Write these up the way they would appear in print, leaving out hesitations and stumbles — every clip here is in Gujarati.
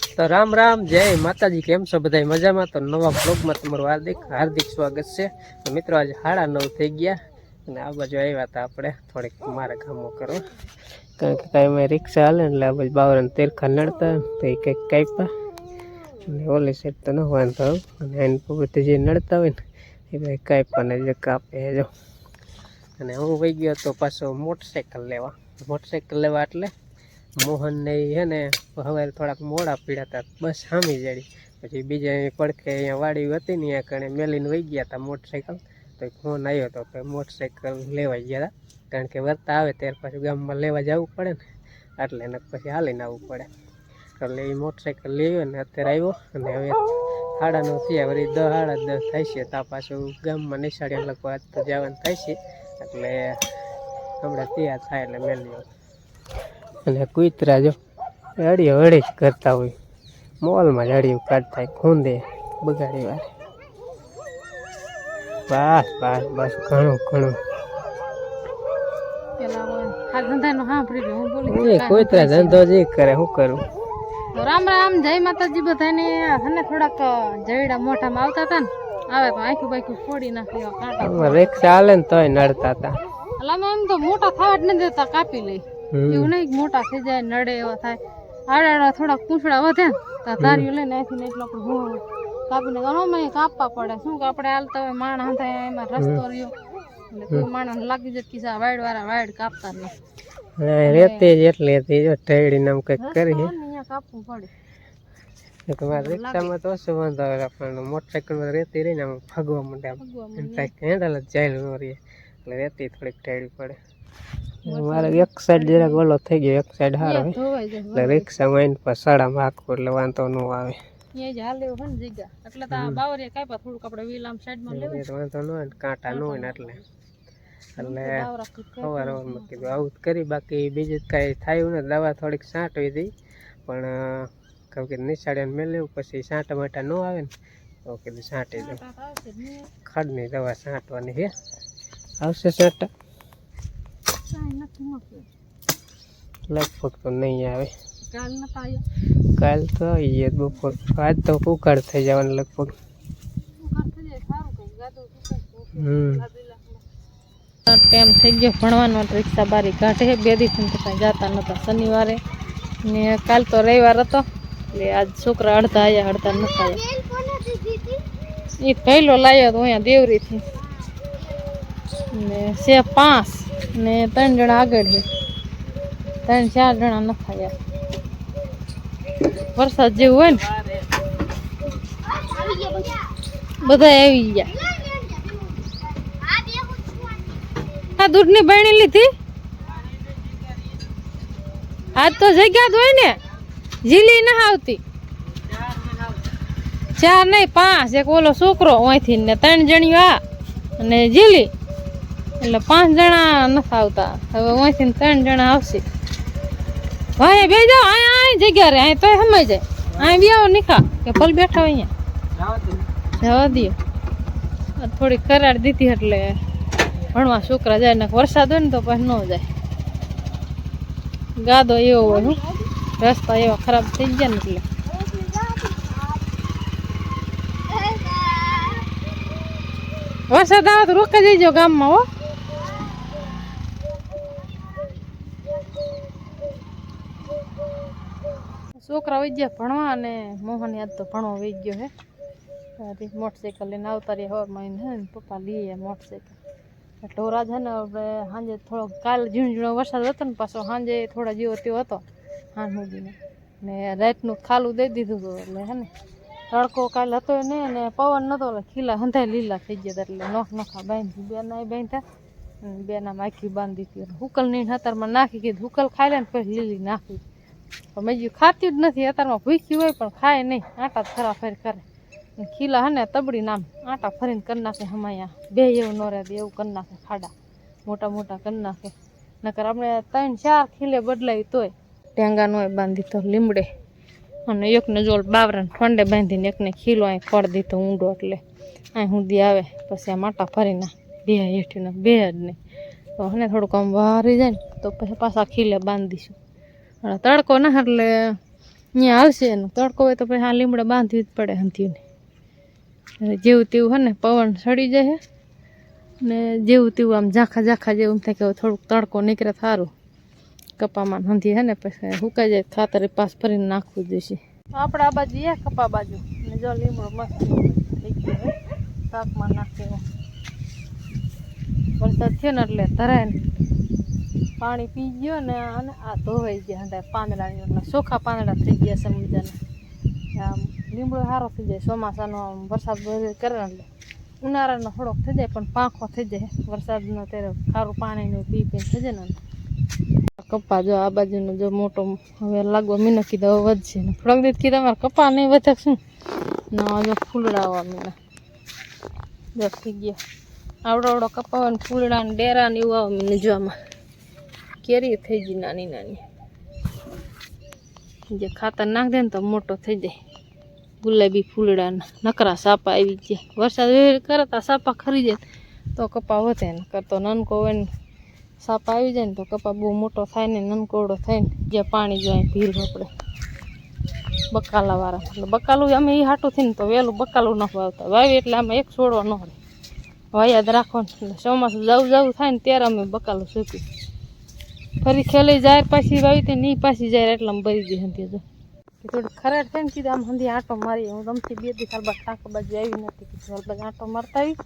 તો રામ રામ, જય માતાજી. કેમ છો બધા? મજામાં? તો નવા બ્લોગમાં તમારું હાર્દિક સ્વાગત છે. તો મિત્રો આજે 9:30 થઈ ગયા અને આ બાજુ આવ્યા હતા આપણે થોડીક મારા કામો કરવા, કારણ કે કાંઈ રિક્ષા હાલે એટલે આ બાજુ બાવરાને તેરખા નડતા તો એ કંઈક કાપ્યા અને ઓલી સાઈડ તો ન વાંધો અને એની પગતે જે નડતા હોય ને એ ભાઈ કાપ્યાને જે કાપે જો. અને હું વહી ગયો તો પાછો મોટરસાઇકલ લેવા એટલે મોહન ને હે ને હવે થોડાક મોડા પીડ્યા હતા, બસ સામી જડી. પછી બીજા પડખે અહીંયા વાડી હતી ને ત્યાં કણે મેલીને વહી ગયા હતા મોટરસાઇકલ. તો ફોન આવ્યો હતો કે મોટરસાઇકલ લેવા ગયા હતા, કારણ કે વરતા આવે ત્યારે પાછું ગામમાં લેવા જવું પડે ને, એટલે એને પછી હાલીને આવવું પડે. એટલે એ મોટરસાઇકલ લેવો ને અત્યારે આવ્યો અને હવે 9:30 થયા, વળી 10 10:30 થાય છે. ત્યાં પાછું ગામમાં નિશાળે લગભગ તો જવાનું થાય છે, એટલે હમણાં તૈયાર થાય એટલે મેલ્યો. અને કૂતરા જો હળીઓ હળી જ કરતા હોય, મોલમાં જ હળીઓ કાઢતા ખૂંદે બગાડી વાર. બસ બસ બસ ઘણું કૂતરા ધંધો જ કરે, શું કરું. રામ રામ, જય માતાજી બધાને. અને થોડાક જયડા મોઢામાં આવતા હતા ને, આવે તો આખું બાખું ફોડી નાખી. રિક્ષા હાલે ને તોય નડતા હતા. એટલે એમ તો મોટા થવા જ નથી દેતા, કાપી લઈ. એવું નહીં મોટા થઈ જાય નડે એવા થાય. આડા થોડાક પૂંછડા વધે ને તો ધારીઓ લઈને અહીંથી એટલો કાપીને ગણો કાપવા પડે. શું કે આપણે હાલતા હોય માણસ થાય એમાં રસ્તો રહ્યો એટલે કોઈ માણસ લાગી જાય કિસ્સા વાડ વાળા વાડ કાપતા નહીં. રેતી જ એટલી હતી જો, ઢેડી નામ કંઈક કરી કાપવું પડે. તમારે રિક્ષામાં તો ઓછો વાંધો આવે, પણ મોટરસાઇકલમાં રેતી રહીને આમ ફગવા માંડે, આમ હેન્ડલ જ જાય ન રહીએ એટલે રેતી થોડીક ઢેડી પડે. મારે એક સાઈડ જરાક ઓલો થઈ ગયો, એક સાઈડ સારો એટલે રિક્ષામાં આવીને પછી સાડામાં હાંકવું એટલે વાંધો ન આવે. એટલે તો બાવરિયા કાપ્યા થોડુંક આપણે વીલામ સાઈડમાં લેવું વાંધો ન હોય ને, કાંટા ન હોય ને એટલે સવારમાં કીધું આવું જ કરી. બાકી બીજું કાંઈ થાય ને, દવા થોડીક છાંટવી હતી પણ કહું કે નિશાળે મેળવ્યું પછી છાંટા માટા ન આવે ને તો કીધું છાંટી દઉં. ખડની દવા છાંટવાની છે, આવશે છાંટા લગભગ તો નહીં આવે. કાલ તો આવીએ બપોર, આજ તો ઉકાળ થઈ જવાનું લગભગ. ટાઈમ થઈ ગયો ભણવાનો, રિક્ષા બારી કાઢે. 2 દિવસથી તો કાંઈ જતા નહોતા શનિવારે ને કાલ તો રવિવાર હતો એટલે આજ છોકરા અડધા આવ્યા અડધા નતા આવ્યા. એ પહેલો લાવ્યો તો અહીંયા દેવરીથી ને છે 5 ને 3 જણા આગળ છે, 3-4 જણા નથી આવ્યા. વરસાદ જેવું હોય ને બધા આવી ગયા. આ દૂધની બરણી લીધી આજ તો જગ્યા જ હોય ને, ઝીલી ના આવતી. 4 નહીં 5, એક ઓલો છોકરો અહીંથી ને 3 જણીઓ આ અને ઝીલી એટલે 5 જણા નથી આવતા. હવે અહીંથી 3 જણા આવશે. ભાઈ બે જાઓ, અહીંયા જગ્યા રે, અહીં તોય સમય જાય. અહીં બી આવો નિખા કે પલ બેઠા હોય અહીંયા જવા દે. થોડીક કરાર દીધી એટલે ભણવા છોકરા જાય ને, વરસાદ હોય ને તો પછી ન જાય. ગાદો એવો હોય, હું રસ્તા એવા ખરાબ થઈ ગયા ને એટલે વરસાદ આવે તો રોકાઈ જઈજો ગામમાં હો. છોકરા વહી ગયા ભણવા અને મોહન યાદ તો ભણવા વહી ગયો હે. મોટરસાઇકલ લઈને આવતા રહ્યા હવારમાં ને પપ્પા લઈએ મોટરસાઇકલ. ઢોરા છે ને આપણે સાંજે થોડોક કાલ ઝીણો વરસાદ હતો ને, પાછો સાંજે થોડા જેવો તેવો હતો સાંજ સુધીને ને રાતનું ખાલું દઈ દીધું હતું એટલે હે ને તડકો કાલ હતો ને અને પવન નહોતો એટલે ખીલા હંધાય લીલા થઈ ગયા એટલે નોખા બાંધી 2 ના બાંધ્યા અને 2 ના માખી બાંધી દીધી. હુકલ ની હતારમાં નાખી કીધું હુકલ ખાઈ લે ને પછી લીલી નાખી. પણ મેં ખાતી જ નથી, હતારમાં ભૂખી હોય પણ ખાય નહીં, આટા ફેરાફેર કરે. ખીલા હે ને તબડી નામ આટા ફરીને કરી નાખે. હમાયા 2 એવું ન રહે એવું કરી નાખે, ખાડા મોટા મોટા કરી નાખે. નકર આપણે 3-4 ખીલે બદલાવી તોય ટેંગા નો બાંધી તો લીમડે અને એકને જોલ બાવરાને ઠંડે બાંધીને એકને ખીલો અહીં ફળ દીધો ઊંડો એટલે અહીં સુધી આવે. પછી આ માટા ફરીને બે હેઠીને 2 જ નહીં તો એને થોડુંક આમ વારી જાય ને તો પછી પાછા ખીલે બાંધીશું. તડકો ના એટલે અહીંયા આવશે એનું તડકો હોય તો પછી આ લીમડા બાંધવી જ પડે હંધીને જેવું તેવું હે ને પવન સડી જાય ને જેવું તેવું આમ ઝાંખા ઝાંખા જેવું થાય કે થોડુંક તડકો નીકળે સારું કપામાં હંધી હે ને પછી સુકાઈ જાય ખાતર પાસ ભરીને નાખવું જોઈશે આપણે આ બાજુ કપા બાજુ ને જો લીમડો મસ્ત થઈ ગયો હે શાકમાં નાખેવો વરસાદ થયો ને એટલે ધરાય ને પાણી પી ગયો ને અને આ ધોવાઈ ગયા હંડા પાંદડાની એટલે ચોખ્ખા પાંદડા થઈ ગયા સમજાને આમ લીમડો સારો થઈ જાય ચોમાસાનો વરસાદ કરે ને એટલે ઉનાળાનો થોડોક થઈ જાય પણ પાંખો થઈ જાય વરસાદનો ત્યારે ખારું પાણીનું પી પીને થઈ જાય ને કપા જો આ બાજુનો જો મોટો હવે લાગવા મીના કીધા હવે વધશે ને થોડાક દિવસ કીધા અમારે કપા નહીં વધે શું ના જો ફૂલડા આવવા મીના જો થઈ ગયા આવડો આવડો કપા ને ફૂલડા ને ડેરા ને એવું આવવા મીને જો આમાં કેરી થઈ ગઈ નાની નાની જે ખાતર નાખ દે ને તો મોટો થઈ જાય ગુલાબી ફૂલડા નકરા સાપા આવી ગયા વરસાદ કરે તો સાપા ખરી જાય તો કપા વધે ને કરતો નનકો હોય ને સાપા આવી જાય ને તો કપા બહુ મોટો થાય ને નનકોડો થાય ને જ્યાં પાણી જો અહીં ભીડ આપણે બકાલાવાળા એટલે બકાલું અમે એ હાટું થઈને તો વહેલું બકાલું ન વાવતા વાવી એટલે આમાં એક છોડવો ન હોય વાયાદ રાખો ને એટલે ચોમાસું જવું થાય ને ત્યારે અમે બકાલું સૂક્યું ફરી ખેલી જાય પાછી વાવી તે નહીં પાછી જાય એટલે અમે ભરી દઈએ હંધી જો થોડી ખરાડ થાય ને કીધું આમ હંધી આંટો મારી હું ગમતી 2 દી ખાલી ટાંકા બાજુ આવી નથી કીધું હાલ બાજુ આંટો મારતા આવી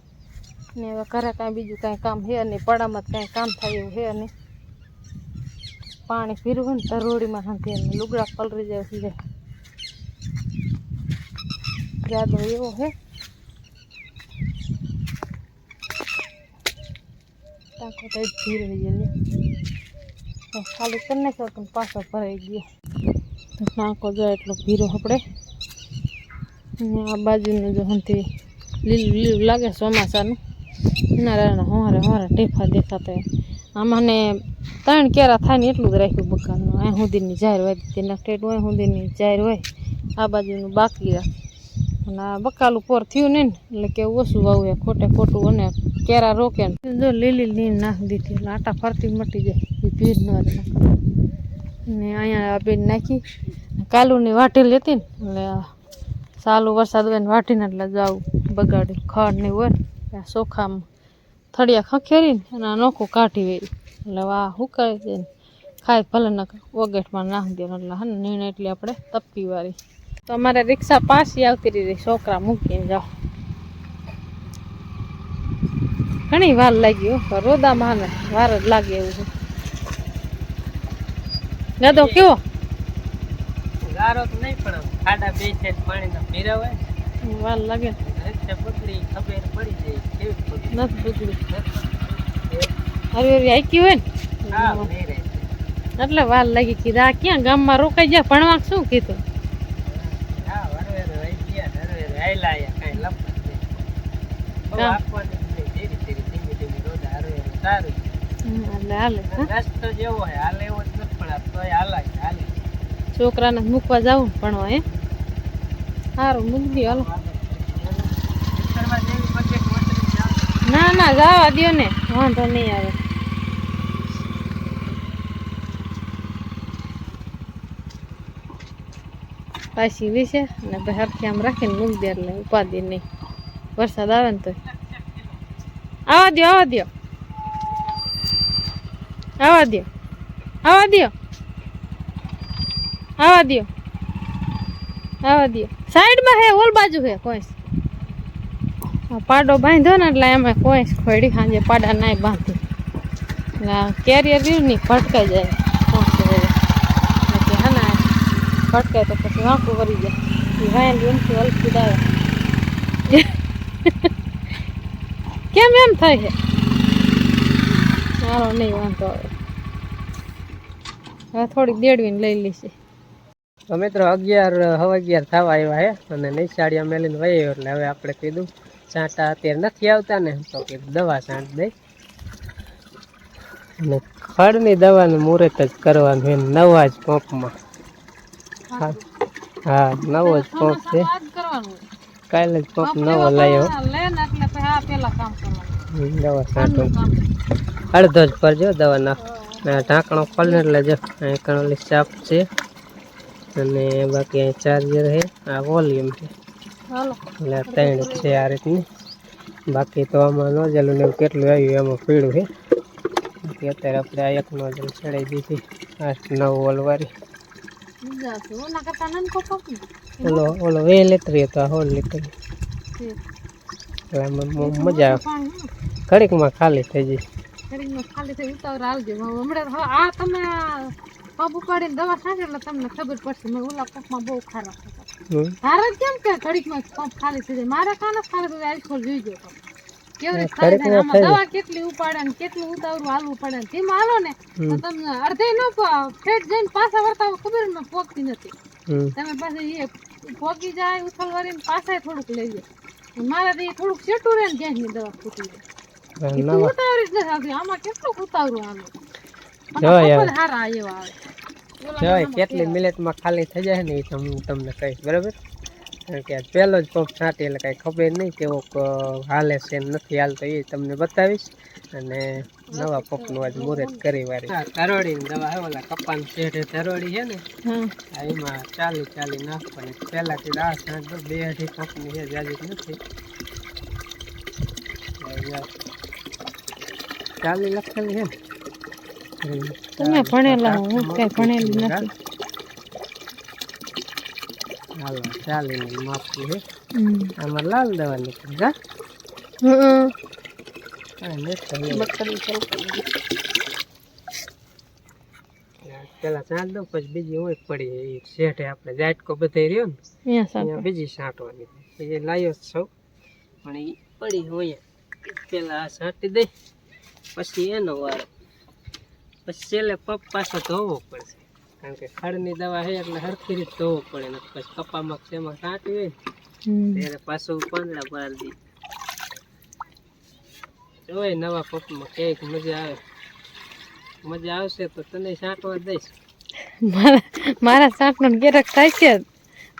ને હવે ઘરે કાંઈ બીજું કાંઈ કામ હે નહીં પડામાં કાંઈ કામ થાય એવું હે નહીં પાણી પીરવું ને તરોડીમાં હંધી અને લુગડા પલરી જાય જાય જાદો એવો હે ટાંકો તો ભીર રહી જાય ખાલી કરી નાખ્યો પણ પાછો ભરાઈ ગયો તો ટાંકો જો એટલો ભીરો આપણે આ બાજુનું જો હંધી લીલું લીલું લાગે ચોમાસાનું ઉનાળાના હોરે ટેફા દેખાતા આમાં ને 3 કેરા થાય ને એટલું જ રાખ્યું બકાલનું અહીં સુધીની જાહેર હોય તેના ઠેઠ હોય સુધીની જાહેર હોય આ બાજુનું બાકી રાખે અને આ બકાલું પોર થયું નહીં ને એટલે કે ઓછું વાવું ખોટે ખોટું અને કેરા રોકે ને જો લીલી લીલી નાખી દીધી એટલે આટા ફરતી મટી જાય એ ભીડ ન રહે ને અહીંયા આ બેન નાખી કાલુની વાટી લેતી ને એટલે સાલું વરસાદ હોય ને વાટીને એટલે જાવું બગાડ્યું ખડ ને હોય ને ચોખામાં થળિયા ખખેરીને અને આ નોખું કાઢી વળી એટલે આ સુકાઈ જાય ને ખાય ભલે ન ઓગેટમાં નાખી દેવાનું એટલે હા નીણ એટલી આપણે તપકી વાળી તો અમારે રિક્ષા પાછી આવતી રહી છોકરા મૂકીને જાઓ ઘણી વાર લાગી પણ રોદામાં ને વાર જ લાગે એવું છે દાદો કેવો ગારો તો નહીં પણ ખાડા બે છે પાણીના ભીરા હોય વાર લાગે રિક્ષા બગડી ખબર પડી જાય કેવી બગડી નથી બગડી હરી આકી હોય ને હા નહીં રહે એટલે વાર લાગી કીધું આ ક્યાં ગામમાં રોકાઈ ગયા ભણવા શું કીધું હા વરવેર રહી ગયા હરવેર આયલા આયા કાંઈ લપત નહીં બહુ આપવાની નહીં ધીરે ધીરે ધીમે ધીમે રોજ હરવેર સારું એટલે હાલે રસ્તો જેવો હોય હાલે એવો જ નથી પણ તોય હાલે છોકરાને મૂકવા જાવું ભણવા હે સારું મૂકી દો હાલો ના ના જવા દો ને વાંધો નહીં આવે પાછી વિશે અને પછી હરખી આમ રાખીને મૂકી દે એટલે ઉપાધિ નહીં વરસાદ આવે ને તો આવવા દો આવવા દો આવવા દો આવવા દો આવવા દો આવવા દો સાઈડમાં હે ઓલ બાજુ હે કોઈ પાડો બાંધ્યો ને એટલે એમાં કોઈ ખોડી સાંજે પાડા નાય બાંધી કેરિયર રહ્યું નહીં ભટકાઈ જાય હા ને ભટકાય તો પછી વાંકું વળી જાય એ વાયન રૂમથી હલકી દાવે કેમ એમ થાય છે મારો નહીં વાંધો આવે હવે થોડીક દેડવીને લઈ લઈશે તો મિત્રો 11 થવા આવ્યા હે અને નિશાળિયા મેલીને વહી એટલે હવે આપણે કીધું છાંટા અત્યારે નથી આવતા ને તો કીધું દવા છાંટ દઈ અને ખડની દવાનું મુહૂર્ત જ કરવાનું છે નવા જ પંપમાં હા નવો જ પંપ છે કાલે જ પંપ નવો લાવ્યો દવા છાંટો અડધો જ ભરજો દવા નાખ ઢાંકણો ખોલીને એટલે જો અહીં કણોલી સાપ છે અને બાકી અહીં ચાર્જર છે, આ વોલ્યુમ છે, હાલો એટલે આ 3 જ છે આ રીતની. બાકી તો આમાં નોઝલ ને એવું કેટલું આવ્યું એમાં પીળું છે. બાકી અત્યારે આપણે આ એક નોઝલ ચડાવી દીધી, 8-9 વોલ વાળી. ઓલા કરતા નાનકો પંપ ને ઓલો 2 લીટર હતો, આ 1.5 લીટર. એટલે આમાં મજા આવે, ઘડીકમાં ખાલી થઈ જાય. શરીરમાં ખાલી થઈ ઉતાવળ આવજો. હમણાં આ તમે પંપ ઉપાડીને દવા છાંટે એટલે તમને ખબર પડશે. મેં ઓલા પંપમાં બહુ ખરાબ હતા. તારે કેમ કે ઘડીકમાં પંપ ખાલી થઈ જાય? મારે કાને ખાલી થઈ જાય? આખો જોઈજો કેવી રીતે ખાલી થાય. આમાં દવા કેટલી ઉપાડે ને કેટલું ઉતાવળું હાલવું પડે ને તેમાં હાલો ને તો તમને અડધે નો ફેટ જઈને પાછા વળતા ખબર ન પોગતી નથી. તમે પાછા એ પોગી જાય ઉથલ વળીને પાછા થોડુંક લઈ જાય. મારે તો એ થોડુંક સેટું રહે ને ગેસની દવા ફૂટી જાય. ઉતાવળી જ નથી આવતી. આમાં કેટલું ઉતાવળું આવે. સારા એવા આવે. કેટલી મિનિટમાં ખાલી થઈ જાય ને એ હું તમને કહીશ, બરાબર? કારણ કે પહેલો જ પંપ છાંટી એટલે કાંઈ ખબર નહીં કેવો હાલે છે નથી હાલતો, એ તમને બતાવીશ. અને નવા પંપનું આજ મુહૂર્ત કરી વાળી તરોડીની દવા હે, ઓલા કપાન શેઠે તરોડી છે ને એમાં 40 નાખવાની. પહેલાંથી 2-2.5 પંપની છે, જાજી નથી. 40 લખેલી છે ને. તમે ભણેલા, હું કઈ ભણેલી નથી. હાલો 40 માપી છે. આમાં લાલ દવા નીકળી જા. પેલા છાંટ દઉં, પછી બીજી હોય પડી એ શેઠે આપણે જાટકો બધે રહ્યો ને અહીંયા બીજી છાંટવાની. એ લાયો જ સૌ પણ એ પડી હોય. પેલા આ છાંટી દઈ પછી એનો વારો, પછી છેલ્લે પગ પાછો ધોવો પડશે. કારણ કે ખડની દવા છે એટલે હરખી રીતે ધોવો પડે ને પછી કપામાં શેમાં છાંટી હોય ને ત્યારે પાછું પાંદડા બહાર દી હોય. નવા પગમાં ક્યાંક મજા આવે, મજા આવશે તો તને છાંટવા દઈશ. મારા છાંટનો ગેરક થાય છે,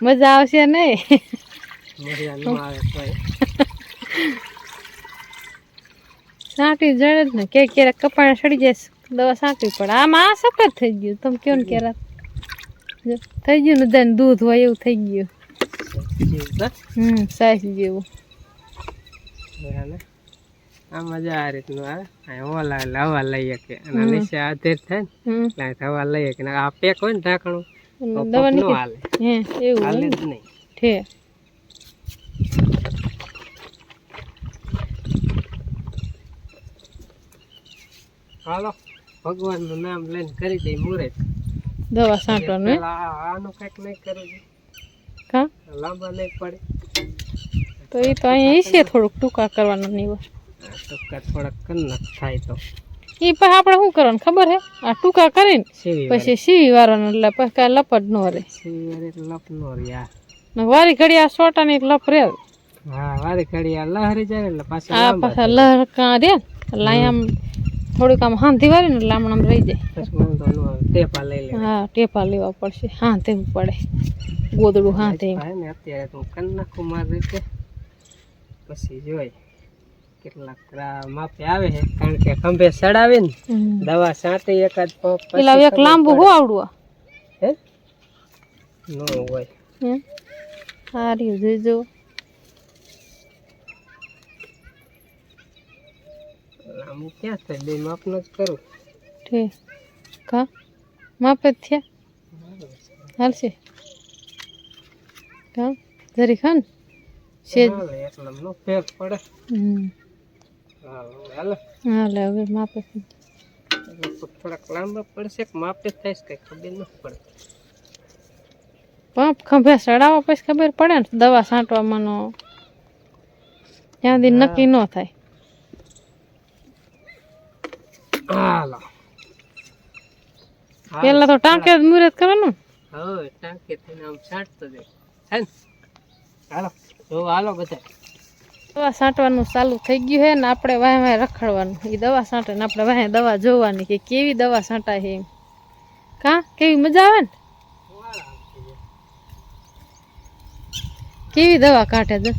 મજા આવશે નહીં? મજા ન આવે તો છાંટી જડે જ ને. ક્યારેક કપાળ સડી જાય, દવા છાંટવી પડે. આમાં આ સફેદ થઈ ગયું. તમે કયો ને ક્યારે થઈ ગયું ને દન દૂધ હોય એવું થઈ ગયું. સાઈઝ જેવું. આ મજા આ રીતનું આવે. ઓલા એટલે હવા લઈએ કે નીચે આધેર થાય ને એટલે હવા લઈએ કે આ પેક હોય ને ઢાંકણું દવા નો હાલે, એવું હાલે જ નહીં. છે હાલો ભગવાનનું નામ લઈને કરી દઈ મુહૂર્ત. દવા છાંટવાનું આનું કંઈક નહીં કરવું, કા લાંબા નહીં પડે તો એ તો અહીંયા છે થોડુંક ટૂંકા કરવાનું નહીં. ટૂંકા થોડાક કન્નક થાય તો એ પછી આપણે શું કરવાનું ખબર હે? આ ટૂંકા કરીને પછી સીવી વાળવાનું એટલે પછી કાંઈ લપ જ ન રહે. લપ નો રહ્યા વારી ઘડી આ સોટાની લપ રહે. હા વારી ઘડી આ લહરી જાય એટલે પાછા આ પાછા લહરકા રહે એટલે આમ થોડીક આમ હાંધી વારી ને એટલે આમ રહી જાય. ટેપા લઈ લે. હા ટેપા લેવા પડશે, હાંધવું પડે ગોદડું હાંધે ને. અત્યારે તો કરી નાખું મારી રીતે, પછી જોઈ કેટલાક માપે આવે છે. કારણ કે ખંભે સડાવે ને દવા છાંટી એકાદ પંપ પેલા એક લાંબુ હો આવડું હે નો હોય. હા રહ્યું જોઈજો. લાંબુ ક્યાં થાય? 2 માપનો જ કરું. ઠીક કા માપે જ થયા હાલશે કા જરી ખાન સેજ એટલે નો ફેર પડે. હાલે હવે માપે થોડાક લાંબા પડશે કે માપે થાય કઈ ખબર ન પડે. પંપ ખંભે સડાવવા પછી ખબર પડે ને દવા છાંટવામાં ત્યાં સુધી નક્કી ન થાય. હાલો પેલા તો ટાંકે મુહૂર્ત કરવાનું. હવે ટાંકે થઈને આમ છાંટતો જાય હે ને. હાલો જો હાલો બધા દવા છાંટવાનું ચાલુ થઈ ગયું છે ને આપણે વાહે વાહે રખડવાનું. એ દવા છાંટે ને આપણે વાહે દવા જોવાની કે કેવી દવા છાંટાય છે એમ. કા કેવી મજા આવે ને? કેવી દવા કાઢે છે?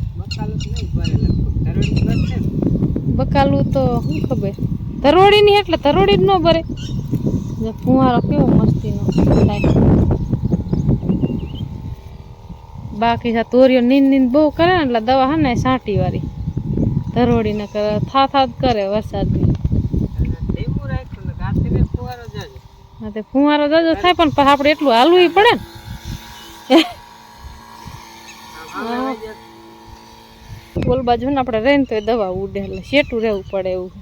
બકાલું તો શું ખબર, તરોડી ની એટલે તરોડી જ ન ભરે. ફુવારો કેવો મસ્તીનો થાય. બાકી આ તોરીઓ નીંદ બહુ કરે ને એટલે દવા હે ને સાંટી વાળી ધરોડી ને કરે થા જ કરે વરસાદની. હા તે ફુવારો જાજો થાય પણ પછી આપણે એટલું હાલવું પડે ને. ઓલ બાજુ ને આપણે રહીને તો દવા ઉડે એટલે સેટું રહેવું પડે એવું.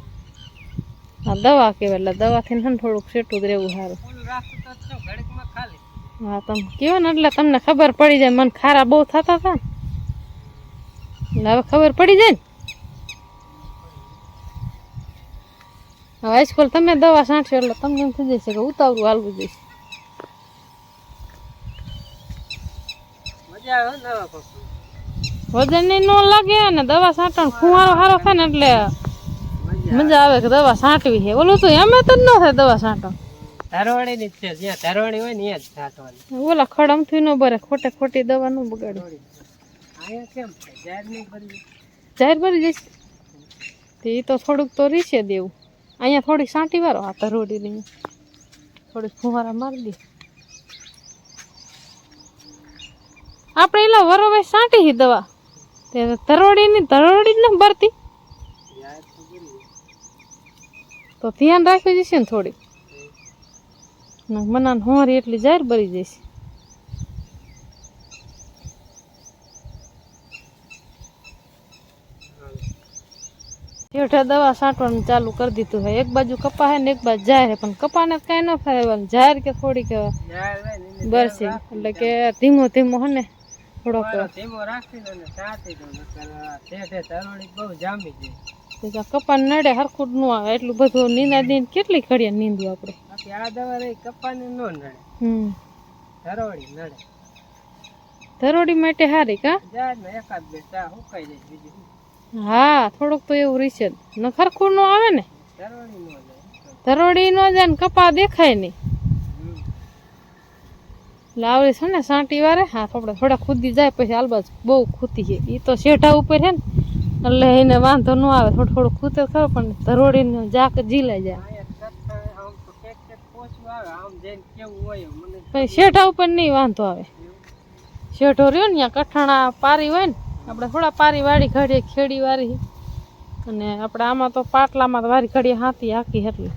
હા દવા કહેવાય એટલે દવાથી ને થોડુંક સેટું જ રહેવું સારું. હા તમે કહો ને એટલે તમને ખબર પડી જાય. મને ખારા બહુ થતા હતા ને હવે ખબર પડી જાય ને. હવે આજકાલ તમે દવા છાંટશો એટલે તમને એમ થઈ જશે કે ઉતાવળું હાલવું જઈશ. વજન ન લાગે ને દવા છાંટવાનો ફુવારો સારો થાય ને એટલે મજા આવે કે દવા છાંટવી છે. ઓલું તો એમ જ ન થાય દવા છાંટો. ધરવાણી ની છે જ્યાં ધરવાણી હોય ને ત્યાં જ છાંટવાની. ઓલા ખડમથી ન ભરે ખોટે ખોટી દવા ન બગાડે. અહીંયા કેમ જાહેર નહીં ભરી જાહેર ભરી જઈશ એ તો થોડુંક તો રીસે દેવું. અહીંયા થોડીક સાંટી વાળો આ ધરોડી ની થોડીક ફુવારા મારી દે. આપણે એલા વરોભાઈ સાંટી દવા ધરોડી જ ન ભરતી તો ધ્યાન રાખવી જશે ને થોડી. મનાન હોરી એટલી જાહેર ભરી જઈશ. હેઠે દવા છાંટવાનું ચાલુ કરી દીધું હોય. એક બાજુ કપા હે ને એક બાજુ જાહેર, પણ કપાને કઈ ન થાય જાહેર કે થોડીક બરસી એટલે કે ધીમો ધીમો હે ને થોડોક ધીમો રાખીને છાંટી દો નકર ધરોડી બહુ જામી જાય. કપાને નડે હરખું જ ન આવે એટલું બધું નીંદા દીને કેટલી ઘડિયા નીંદવું આપણે. બાકી આ દવા રહી કપાને ન નડે. ધરોડી નડે. ધરોડી માટે હારી કા જાહેર ને એકાદ બે ચા સુકાઈ જાય બીજું. હા થોડુંક તો એવું રીશે ન ખરખું ન આવે ને. ધરોડી ન જાય ને કપા દેખાય નહીં. એટલે આવડે છે ને સાંટી વારે હા આપણે થોડા ખુદી જાય પછી આલબાજ બહુ ખૂતી છે એ તો શેઢા ઉપર છે ને એટલે એને વાંધો ન આવે. થોડું થોડું ખૂતે ખરો પણ ધરોડીને જાક ઝીલાઈ જાય. પછી શેઢા ઉપર નહીં વાંધો આવે. શેઢો રહ્યો ને ત્યાં કઠાણા પારી હોય ને આપણે થોડા પારી વાળી ઘડીએ ખેડી વાળી અને આપણે આમાં તો પાટલામાં વારી ઘડીએ હાથી હાકી એટલે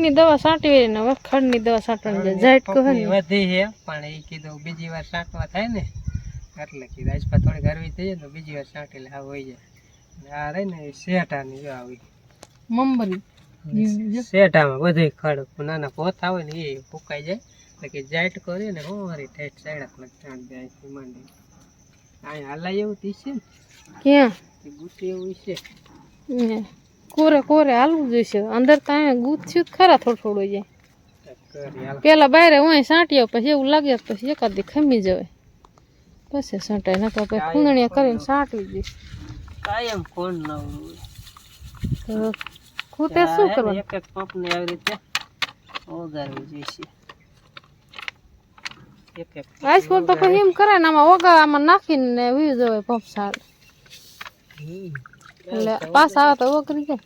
ની દવા છાંટી હોય ને ખડની દવા છાંટવાની જાઈટ કહે ને વધી છે પણ એ કીધું બીજી વાર છાંટવા થાય ને એટલે કીધું આજ પર થોડી ગરમી થઈ જાય તો બીજી વાર છાંટી લે હોય જાય. આ રહી ને શેઠાની જો આવી મમરી શેઠામાં બધી ખડ નાના પોથા હોય ને એ ફૂકાઈ જાય એટલે કે જાઈટ કરી ને હોરી ઠેઠ સાઈડ છાંટ દે માંડી. અહીંયા હલાય એવું తీશે ને ક્યાં ગુટી એવું છે કોરે કોરે હાલવું જોઈશે. અંદર તો અહીંયા ગુથ્યું જ ખરા થોડું થોડું જાય. પેલા બહાર હું સાંટી પછી એવું લાગે પછી એકાદી ખમી જવાય પછી સાંટાય નકર પછી ખૂંદણીયા કરીને સાંટવી દઈશ. કાયમ કોણ ના ખૂતે શું કરવાનું એક એક પંપ ને આવી રીતે ઓગારવી જોઈશે. આજકાલ તો પછી એમ કરે ને આમાં ઓગા આમાં નાખીને વી જવાય પંપ સારું એટલે પાછા આવે તો ઓગરી જાય.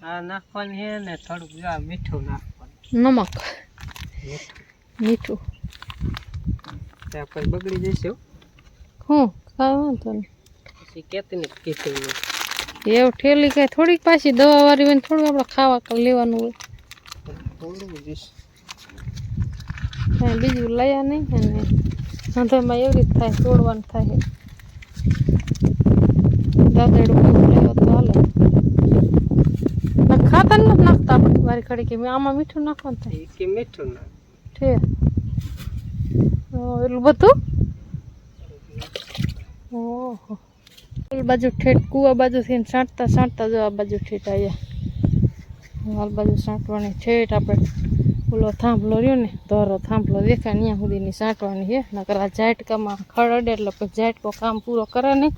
આ નાખવાની છે ને થોડુંક જો મીઠું નાખવાનું. નમક મીઠું ત્યાં પછી બગડી જશે. હું કાંઈ વાંધો નહીં પછી કેતી ને કીધું એવું ઠેલી કઈ થોડીક પાછી દવા વાળી હોય ને થોડું આપણે ખાવા લેવાનું હોય થોડું જઈશ કાંઈ બીજું લયા નહીં. અને ધંધામાં એવી રીતે થાય તોડવાનું થાય દાદડું કેવું લેવા તો હાલે. ખાતર નથી નાખતા આપણે વારી ખડી કે આમાં મીઠું નાખવાનું થાય કે મીઠું નાખ છે એટલું બધું. ઓહો ઓલી બાજુ ઠેઠ કુવા બાજુથી સાંટતા સાંટતા જો આ બાજુ ઠેઠ આવ્યા. આ બાજુ સાંટવાની ઠેઠ આપણે ઓલો થાંભલો રહ્યો ને ધોરો થાંભલો દેખાય ત્યાં સુધીની સાંટવાની છે. નકર આ ઝાટકામાં ખડ અડે એટલે પછી ઝાટકો કામ પૂરો કરે નહીં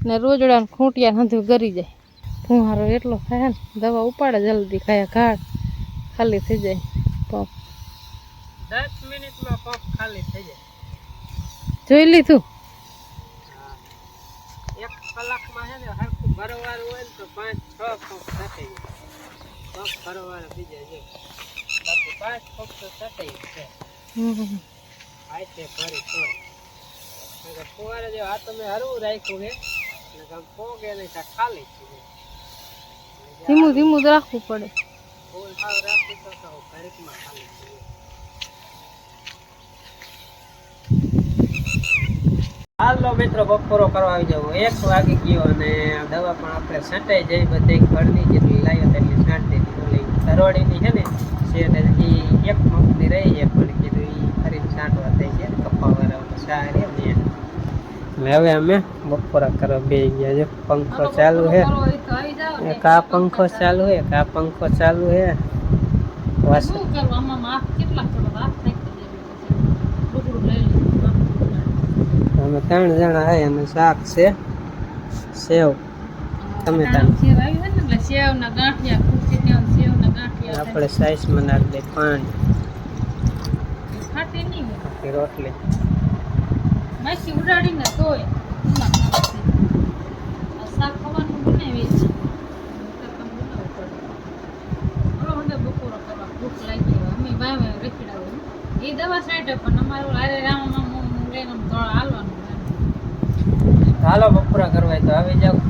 ને રોજડા ખૂંટિયા હંધું ગરી જાય. ફુહારો એટલો થાય ને દવા ઉપાડે જલ્દી ખાયા ઘાટ ખાલી થઈ જાય. પંપ 10 મિનિટમાં પંપ ખાલી થઈ જાય. જોઈ લીધું. એક કલાકમાં છે ને હરખું ભરવાનું હોય ને તો 5-6 પંપ થઈ જાય. પંપ ભરવાના બીજા છે. પાંચ ફક્ત સટાઈ છે હમ આ તે ફરી તો ફુવારે જે આ તમે હરવું રાખ્યું છે ને કામ પોગે ને કા ખાલી છે ધીમું ધીમું જ રાખવું પડે ફૂલ હાવ રાખી તો ઘડીકમાં ખાલી છે હાલો મિત્રો બપોરો કરવા આવી જાવ 1 વાગી ગયો અને દવા પણ આપણે છાંટાઈ જઈ બધે ઘરની જેટલી લાવ્યા એટલી છાંટી દીધી ઓલી તરોડીની છે ને છે એ એક મફતી રહી છે પણ કીધું એ ફરી છાંટવા થઈ છે કપાવાળા સારી ને એટલે હવે અમે બપોરા કરવા બે ગયા છે પંખો ચાલુ છે એક આ પંખો ચાલુ છે એક આ પંખો ચાલુ છે શું કરવું આમાં માફ કેટલા કરો રાત થઈ ડુકડું લઈ લીધું અમે 3 જણા હે અને શાક છે સેવ ટમેટાનું સેવ આવી હોય ને એટલે સેવના ગાંઠિયા ખુરશી સેવના ગાંઠિયા આપણે સાઈઝમાં નાખી દે પાણી ખાટી નહીં હોય આખી રોટલી માછી ઉડાડીને તોય શાક ખાવાનું બનાવી છે બપોરો કરવા ભૂખ લાગી અમે ભાવે રખીડાવું એ દવા સાઈડ પણ અમારું આરે રામમાં લઈને હાલવાનું હાલો બપોરા કરવા તો આવી જાવ